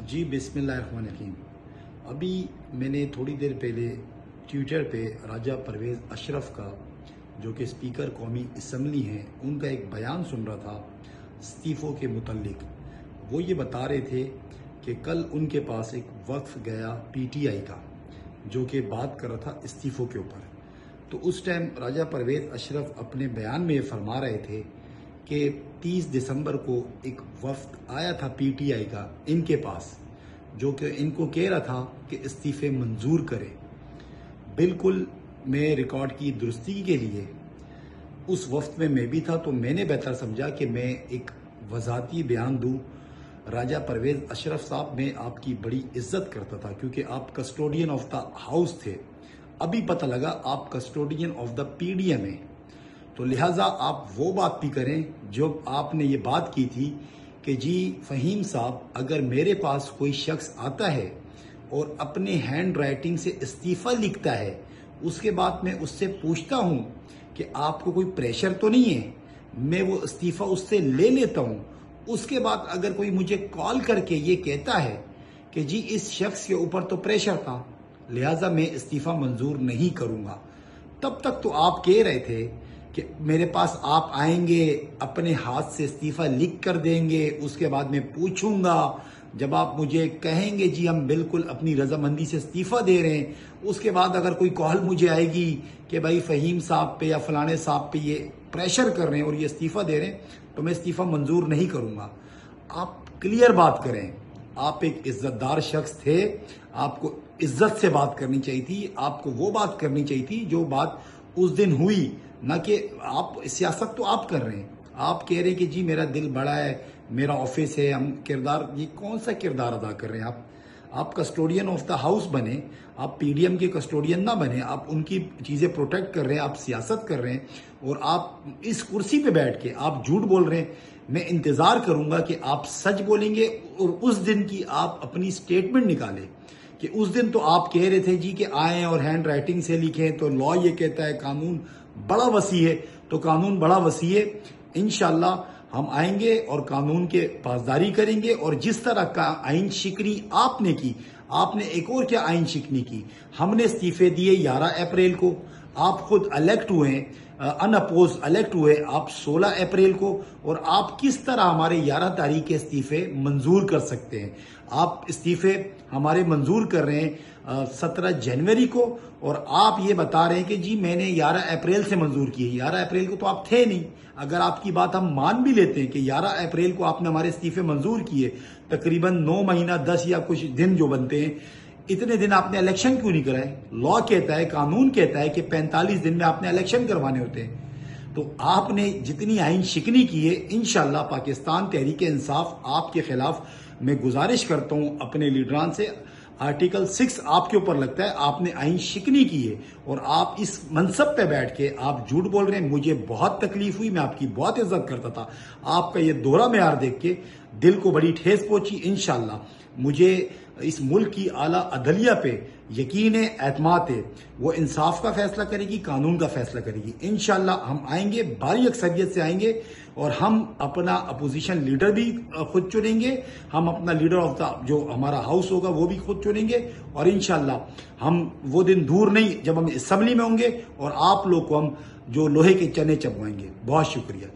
جی बिस्मिल्लाहिर्रहमानिर्रहीम। अभी मैंने थोड़ी देर पहले ट्विटर पे राजा परवेज़ अशरफ का, जो कि स्पीकर कौमी असम्बली हैं, उनका एक बयान सुन रहा था इस्तीफ़ों के मुतल्लिक। वो ये बता रहे थे कि कल उनके पास एक वक्फ गया पीटीआई का, जो कि बात कर रहा था इस्तीफ़ों के ऊपर। तो उस टाइम राजा परवेज़ अशरफ अपने बयान में फरमा रहे थे कि 30 दिसंबर को एक वफ्द आया था पीटीआई का इनके पास, जो कि इनको कह रहा था कि इस्तीफ़े मंजूर करें। बिल्कुल मैं रिकॉर्ड की दुरुस्ती के लिए उस वफ्द में मैं भी था, तो मैंने बेहतर समझा कि मैं एक वज़ाती बयान दूं। राजा परवेज़ अशरफ साहब, मैं आपकी बड़ी इज्जत करता था क्योंकि आप कस्टोडियन ऑफ द हाउस थे। अभी पता लगा आप कस्टोडियन ऑफ द पीडीएम हैं, तो लिहाजा आप वो बात भी करें जो आपने ये बात की थी कि जी फ़हीम साहब, अगर मेरे पास कोई शख्स आता है और अपने हैंड राइटिंग से इस्तीफ़ा लिखता है, उसके बाद मैं उससे पूछता हूँ कि आपको कोई प्रेशर तो नहीं है, मैं वो इस्तीफ़ा उससे ले लेता हूँ। उसके बाद अगर कोई मुझे कॉल करके ये कहता है कि जी इस शख्स के ऊपर तो प्रेशर था, लिहाजा मैं इस्तीफ़ा मंजूर नहीं करूँगा, तब तक तो आप कह रहे थे कि मेरे पास आप आएंगे, अपने हाथ से इस्तीफ़ा लिख कर देंगे, उसके बाद मैं पूछूंगा, जब आप मुझे कहेंगे जी हम बिल्कुल अपनी रजामंदी से इस्तीफ़ा दे रहे हैं, उसके बाद अगर कोई कॉल मुझे आएगी कि भाई फ़हीम साहब पे या फलाने साहब पे ये प्रेशर कर रहे हैं और ये इस्तीफ़ा दे रहे हैं, तो मैं इस्तीफ़ा मंजूर नहीं करूँगा। आप क्लियर बात करें। आप एक इज्जतदार शख्स थे, आपको इज्जत से बात करनी चाहिए थी, आपको वो बात करनी चाहिए थी जो बात उस दिन हुई, ना कि आप सियासत तो आप कर रहे हैं। आप कह रहे हैं कि जी मेरा दिल बड़ा है, मेरा ऑफिस है, हम किरदार, ये कौन सा किरदार अदा कर रहे हैं आप कस्टोडियन ऑफ द हाउस बने, आप पीडीएम के कस्टोडियन ना बने। आप उनकी चीज़ें प्रोटेक्ट कर रहे हैं, आप सियासत कर रहे हैं और आप इस कुर्सी पे बैठ के आप झूठ बोल रहे हैं। मैं इंतज़ार करूंगा कि आप सच बोलेंगे और उस दिन की आप अपनी स्टेटमेंट निकालें कि उस दिन तो आप कह रहे थे जी कि आएँ और हैंड राइटिंग से लिखें, तो लॉ ये कहता है कानून बड़ा वसी है, तो कानून बड़ा वसी है। इंशाल्लाह हम आएंगे और कानून के पासदारी करेंगे। और जिस तरह का आइन शिकनी आपने की, आपने एक और क्या आइन शिकनी की, हमने इस्तीफे दिए 11 अप्रैल को, आप खुद इलेक्ट हुए, अनअपोज इलेक्ट हुए आप 16 अप्रैल को, और आप किस तरह हमारे 11 तारीख के इस्तीफे मंजूर कर सकते हैं? आप इस्तीफे हमारे मंजूर कर रहे हैं 17 जनवरी को, और आप ये बता रहे हैं कि जी मैंने 11 अप्रैल से मंजूर की है। 11 अप्रैल को तो आप थे नहीं। अगर आपकी बात हम मान भी लेते हैं कि 11 अप्रैल को आपने हमारे इस्तीफे मंजूर किए, तकरीबन 9 महीना 10 या कुछ दिन जो बनते हैं, इतने दिन आपने इलेक्शन क्यों नहीं कराए? लॉ कहता है, कानून कहता है कि 45 दिन में आपने इलेक्शन करवाने होते हैं। तो आपने जितनी आइन शिकनी की है, इंशाल्लाह पाकिस्तान तहरीक इंसाफ आपके खिलाफ, मैं गुजारिश करता हूं अपने लीडरान से, आर्टिकल 6 आपके ऊपर लगता है, आपने आइन शिकनी की है और आप इस मनसब पे बैठ के आप झूठ बोल रहे हैं। मुझे बहुत तकलीफ हुई, मैं आपकी बहुत इज्जत करता था। आपका ये दोहरा मेयार देख के दिल को बड़ी ठेस पहुंची। इंशाल्लाह मुझे इस मुल्क की आला अदलिया पे यकीन है, एतमाद है, वो इंसाफ का फैसला करेगी, कानून का फैसला करेगी। इंशाल्लाह हम आएंगे, भारी अक्सरियत से आएंगे, और हम अपना अपोजिशन लीडर भी खुद चुनेंगे, हम अपना लीडर ऑफ द जो हमारा हाउस होगा वो भी खुद चुनेंगे, और इंशाल्लाह हम वो दिन दूर नहीं जब हम असेंबली में होंगे और आप लोग को हम जो लोहे के चने चबवाएंगे। बहुत शुक्रिया।